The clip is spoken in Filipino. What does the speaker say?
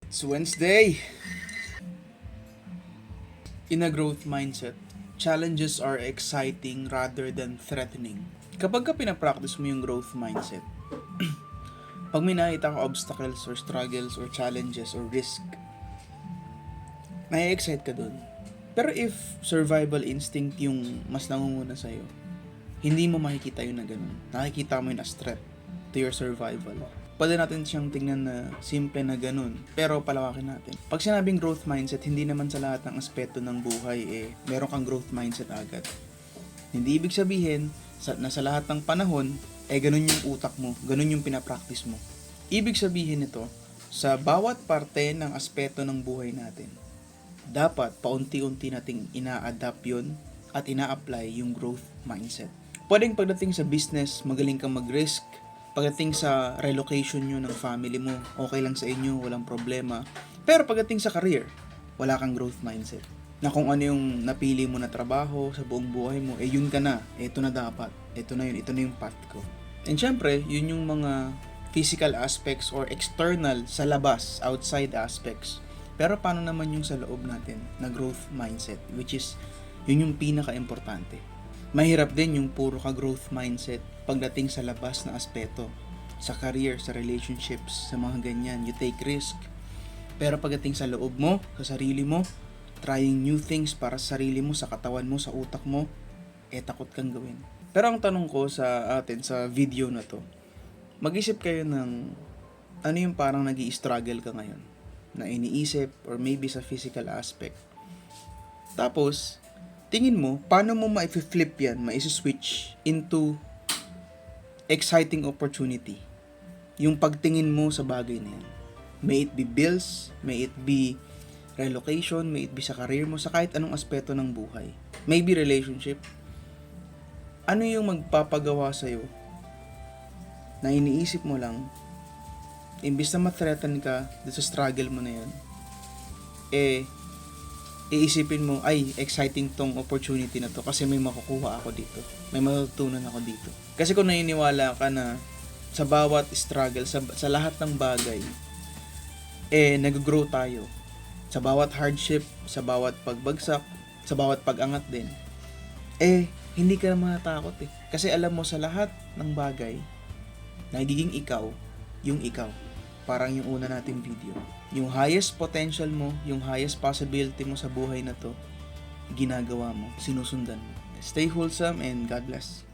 It's Wednesday. In a growth mindset, challenges are exciting rather than threatening. Kapag ka pinapractice mo yung growth mindset, pag may nakita ka obstacles or struggles or challenges or risk, may-excite ka dun. Pero if survival instinct yung mas nangunguna sa'yo, hindi mo makikita yun na ganun. Nakikita mo yun as threat to your survival. Pwede natin siyang tingnan na simple na ganun, pero palawakin natin. Pag sinabing growth mindset, hindi naman sa lahat ng aspeto ng buhay meron kang growth mindset agad. Hindi ibig sabihin na sa lahat ng panahon, ganun yung utak mo, ganun yung pinapractice mo. Ibig sabihin nito, sa bawat parte ng aspeto ng buhay natin, dapat paunti-unti nating ina-adapt yun at ina-apply yung growth mindset. Pwedeng pagdating sa business, magaling kang mag-risk. Pagdating sa relocation nyo ng family mo, okay lang sa inyo, walang problema. Pero pagdating sa career, wala kang growth mindset. Na kung ano yung napili mo na trabaho sa buong buhay mo, yun ka na, ito na dapat, ito na yung path ko. And syempre, yun yung mga physical aspects or external sa labas, outside aspects. Pero paano naman yung sa loob natin na growth mindset, which is yun yung pinaka-importante. Mahirap din yung puro ka growth mindset pagdating sa labas na aspeto. Sa career, sa relationships, sa mga ganyan, you take risk. Pero pagdating sa loob mo, sa sarili mo, trying new things para sa sarili mo, sa katawan mo, sa utak mo, takot kang gawin. Pero ang tanong ko sa atin, sa video na to, mag-isip kayo ng ano yung parang nag-i-struggle ka ngayon na iniisip or maybe sa physical aspect. Tapos, tingin mo, paano mo ma-flip yan, ma-switch into exciting opportunity? Yung pagtingin mo sa bagay na yan. May it be bills, may it be relocation, may it be sa career mo, sa kahit anong aspeto ng buhay. Maybe relationship. Ano yung magpapagawa sa'yo na iniisip mo lang, imbis na ma-threaten ka sa struggle mo na yan, iisipin mo, ay, exciting tong opportunity na to kasi may makukuha ako dito. May matutunan ako dito. Kasi kung naniniwala ka na sa bawat struggle, sa lahat ng bagay, nag-grow tayo. Sa bawat hardship, sa bawat pagbagsak, sa bawat pag-angat din, hindi ka na matatakot Kasi alam mo sa lahat ng bagay, nagiging ikaw, yung ikaw. Parang yung una nating video. Yung highest potential mo, yung highest possibility mo sa buhay na to, ginagawa mo, sinusundan mo. Stay wholesome and God bless.